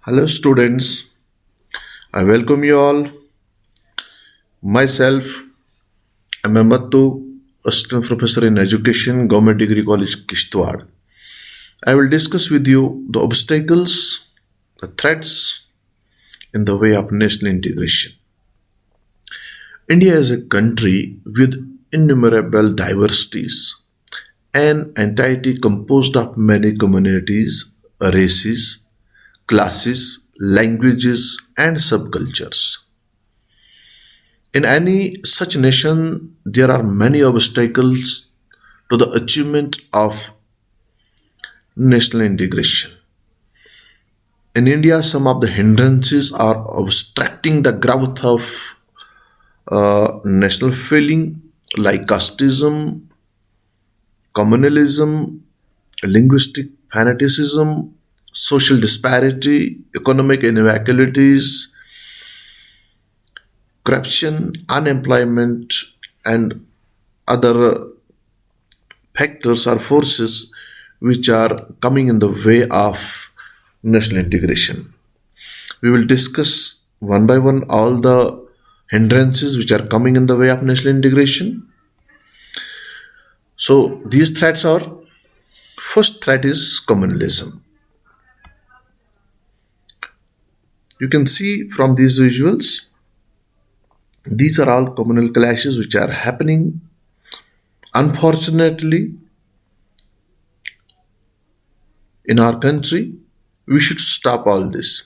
Hello, students. I welcome you all. Myself, I'm Amattu, Assistant Professor in Education, Government Degree College, Kishtwad. I will discuss with you the obstacles, the threats in the way of national integration. India is a country with innumerable diversities, an entity composed of many communities, races, classes, languages, and subcultures. In any such nation, there are many obstacles to the achievement of national integration. In India, some of the hindrances are obstructing the growth of national feeling like casteism, communalism, linguistic fanaticism, social disparity, economic inequalities, corruption, unemployment, and other factors or forces which are coming in the way of national integration. We will discuss one by one all the hindrances which are coming in the way of national integration. So these threats are: first threat is communalism. You can see from these visuals, these are all communal clashes which are happening. Unfortunately, in our country, we should stop all this.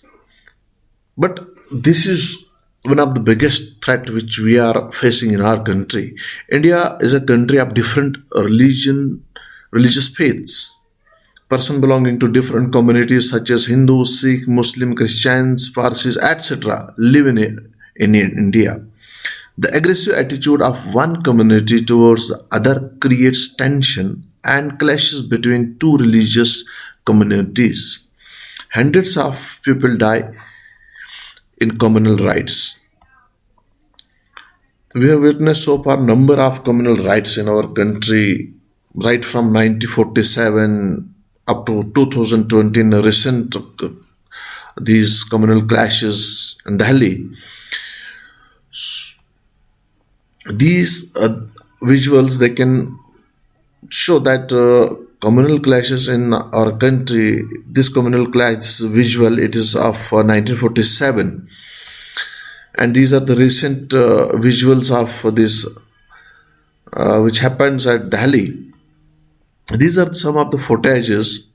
But this is one of the biggest threat which we are facing in our country. India is a country of different religious faiths. Person belonging to different communities such as Hindu, Sikh, Muslim, Christians, Parsis, etc. live in India. The aggressive attitude of one community towards the other creates tension and clashes between two religious communities. Hundreds of people die in communal rights. We have witnessed so far number of communal rights in our country, right from 1947 up to 2020 in a recent these communal clashes in Delhi. These visuals they can show that communal clashes in our country. This communal clash visual it is of 1947, and these are the recent visuals of this which happens at Delhi. These are some of the footages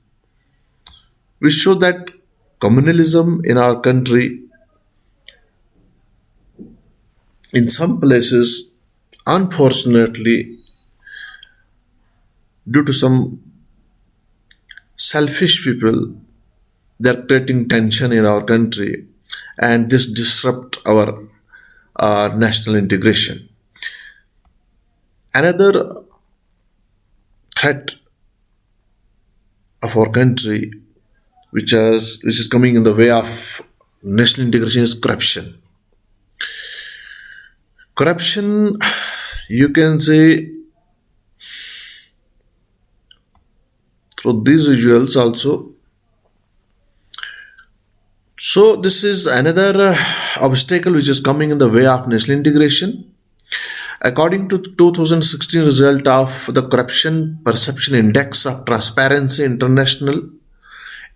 which show that communalism in our country, in some places, unfortunately, due to some selfish people, they are creating tension in our country, and this disrupt our national integration. Another threat of our country, which is coming in the way of national integration, is corruption. Corruption, you can say through these visuals also. So this is another obstacle which is coming in the way of national integration. According to the 2016 result of the Corruption Perception Index of Transparency International,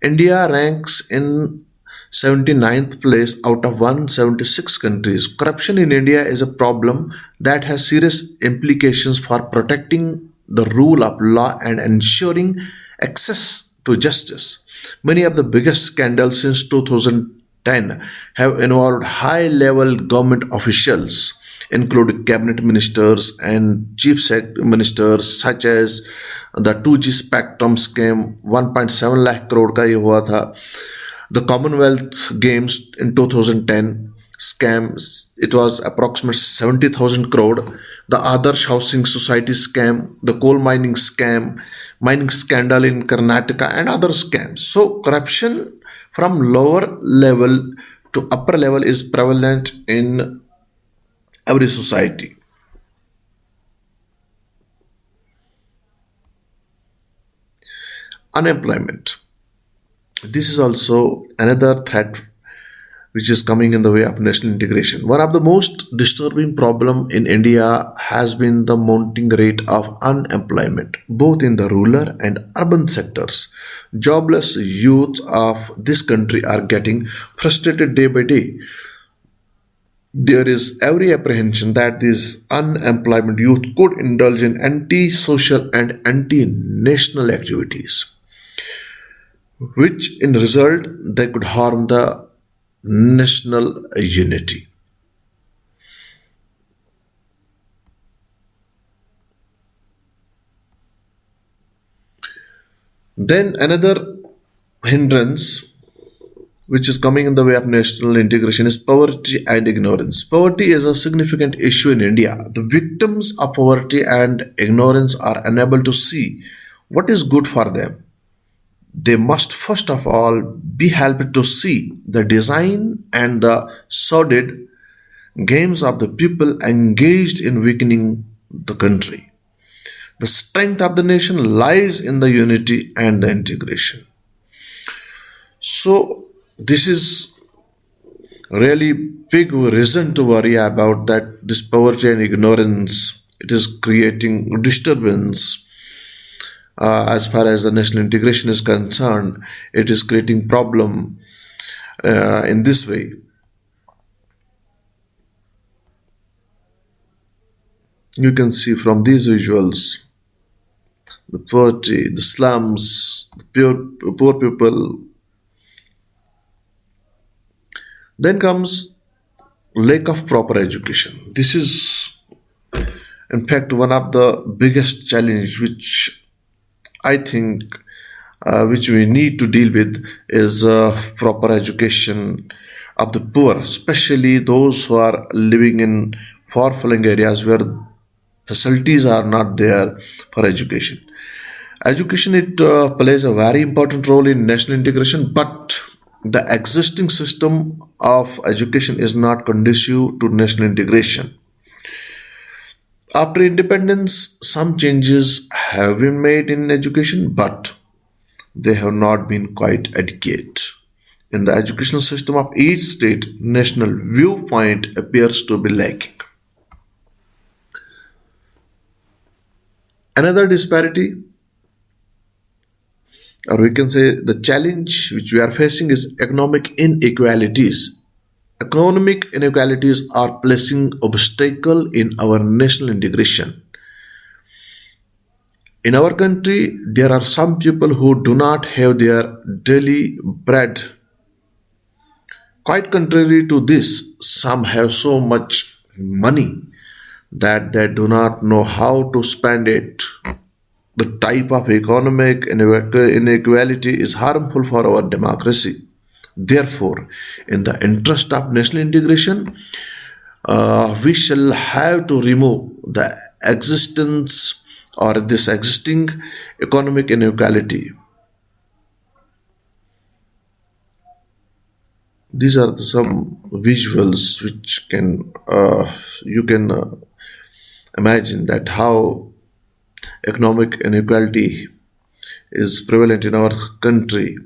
India ranks in 79th place out of 176 countries. Corruption in India is a problem that has serious implications for protecting the rule of law and ensuring access to justice. Many of the biggest scandals since 2010 have involved high level government officials, including cabinet ministers and ministers, such as the 2G spectrum scam, 1.7 lakh crore का ये हुआ था. The Commonwealth Games in 2010 scams, it was approximately 70,000 crore. The Adarsh Housing Society scam, the coal mining scam, mining scandal in Karnataka, and other scams. So, corruption from lower level to upper level is prevalent in every society. Unemployment. This is also another threat which is coming in the way of national integration. One of the most disturbing problem in India has been the mounting rate of unemployment, both in the rural and urban sectors. Jobless youth of this country are getting frustrated day by day. There is every apprehension that this unemployment youth could indulge in anti-social and anti-national activities, which in result they could harm the national unity. Then another hindrance which is coming in the way of national integration is poverty and ignorance. Poverty is a significant issue in India. The victims of poverty and ignorance are unable to see what is good for them. They must first of all be helped to see the design and the sordid games of the people engaged in weakening the country. The strength of the nation lies in the unity and the integration. So, this is really big reason to worry about that this poverty and ignorance it is creating disturbance as far as the national integration is concerned. It is creating problem in this way. You can see from these visuals the poverty, the slums, the poor people. Then comes lack of proper education. This is in fact one of the biggest challenge which I think which we need to deal with is proper education of the poor, especially those who are living in far-flung areas where facilities are not there for education. Education it plays a very important role in national integration, but the existing system of education is not conducive to national integration. After independence, some changes have been made in education, but they have not been quite adequate. In the educational system of each state, national viewpoint appears to be lacking. Another disparity, or we can say the challenge which we are facing, is economic inequalities. Economic inequalities are placing obstacle in our national integration. In our country, there are some people who do not have their daily bread. Quite contrary to this, some have so much money that they do not know how to spend it. The type of economic inequality is harmful for our democracy. Therefore, in the interest of national integration, we shall have to remove the existence or this existing economic inequality. These are some visuals which can you can imagine that how economic inequality is prevalent in our country.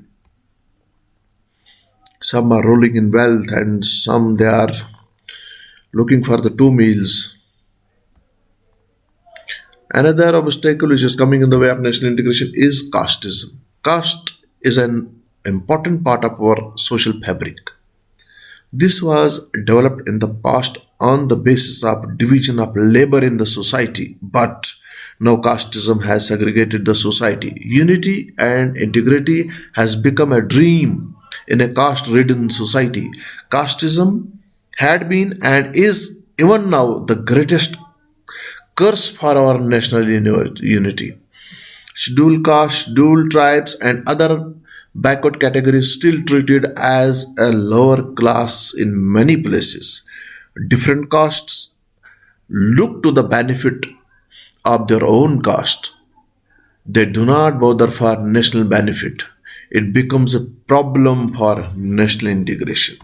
Some are rolling in wealth and some they are looking for the two meals. Another obstacle which is coming in the way of national integration is casteism. Caste is an important part of our social fabric. This was developed in the past on the basis of division of labor in the society, but now casteism has segregated the society. Unity and integrity has become a dream in a caste-ridden society. Casteism had been and is even now the greatest curse for our national unity. Scheduled castes, scheduled tribes, and other backward categories still treated as a lower class in many places. Different castes look to the benefit of their own caste. They do not bother for national benefit. It becomes a problem for national integration.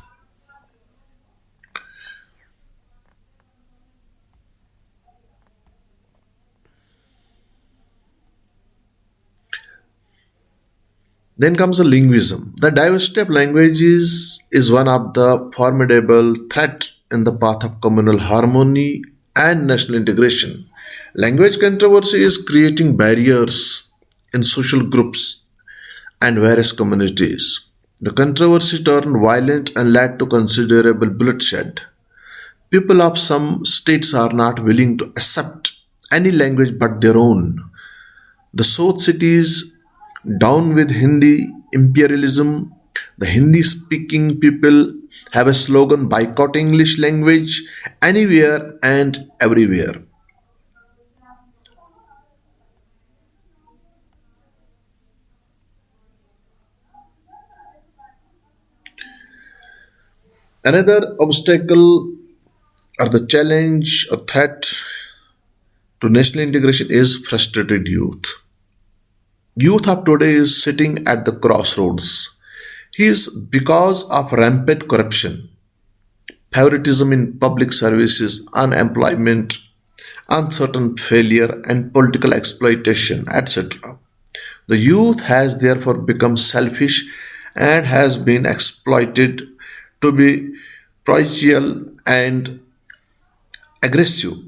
Then comes the linguism. The diversity of languages is one of the formidable threat in the path of communal harmony and national integration. Language controversy is creating barriers in social groups and various communities. The controversy turned violent and led to considerable bloodshed. People of some states are not willing to accept any language but their own. The South cities down with Hindi imperialism. The Hindi speaking people have a slogan boycott English language anywhere and everywhere. Another obstacle or the challenge or threat to national integration is frustrated youth. Youth of today is sitting at the crossroads. He is because of rampant corruption, favoritism in public services, unemployment, uncertain failure, and political exploitation, etc. The youth has therefore become selfish and has been exploited to be parochial and aggressive.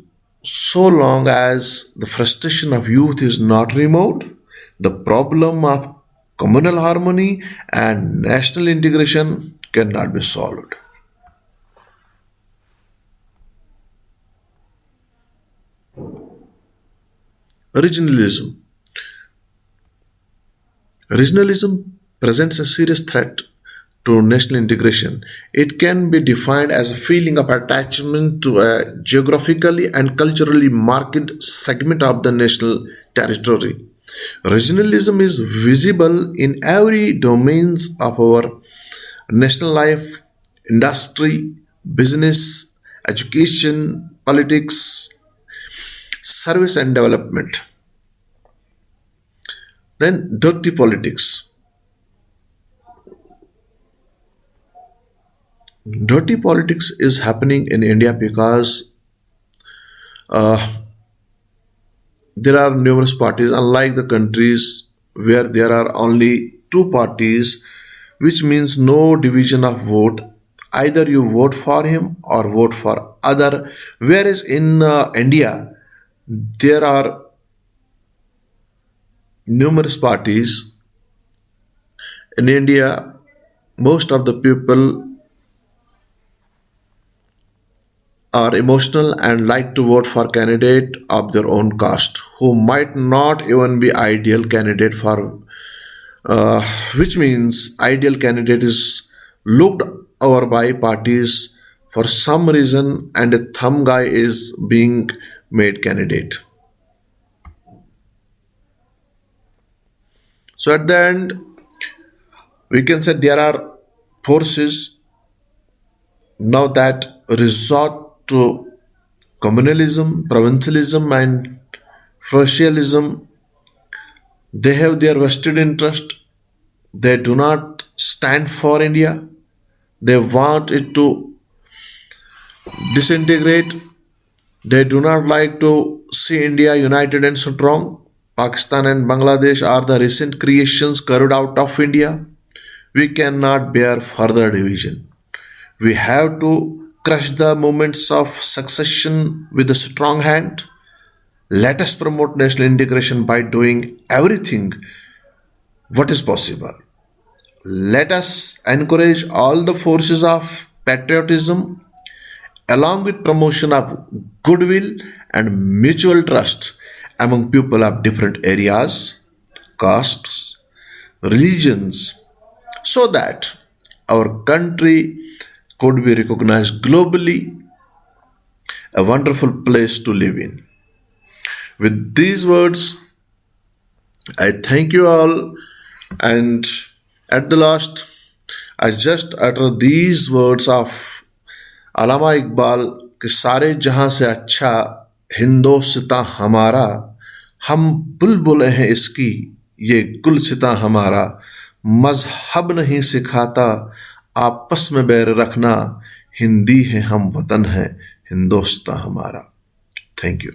So long as the frustration of youth is not removed, the problem of communal harmony and national integration cannot be solved. Regionalism. Regionalism presents a serious threat to national integration. It can be defined as a feeling of attachment to a geographically and culturally marked segment of the national territory. Regionalism is visible in every domains of our national life, industry, business, education, politics, service and development. Then dirty politics. Dirty politics is happening in India because there are numerous parties, unlike the countries where there are only two parties, which means no division of vote. Either you vote for him or vote for other. Whereas in India, there are numerous parties. In India, most of the people are emotional and like to vote for candidate of their own caste who might not even be ideal candidate for uh, which means ideal candidate is looked over by parties for some reason and a thumb guy is being made candidate. So at the end we can say there are forces now that resort to communalism, provincialism, and socialism. They have their vested interest. They do not stand for India. They want it to disintegrate. They do not like to see India united and strong. Pakistan and Bangladesh are the recent creations carved out of India. We cannot bear further division. We have to crush the movements of succession with a strong hand. Let us promote national integration by doing everything what is possible. Let us encourage all the forces of patriotism along with promotion of goodwill and mutual trust among people of different areas, castes, religions, so that our country could be recognized globally, a wonderful place to live in. With these words, I thank you all, and at the last, I just utter these words of Allama Iqbal कि सारे जहां से अच्छा हिंदोसिता हमारा, हम बुलबुल हैं इसकी ये गुलसिता हमारा, मजहब नहीं सिखाता आपस में बैर रखना, हिंदी है हम वतन है हिंदोसिता हमारा. Thank you.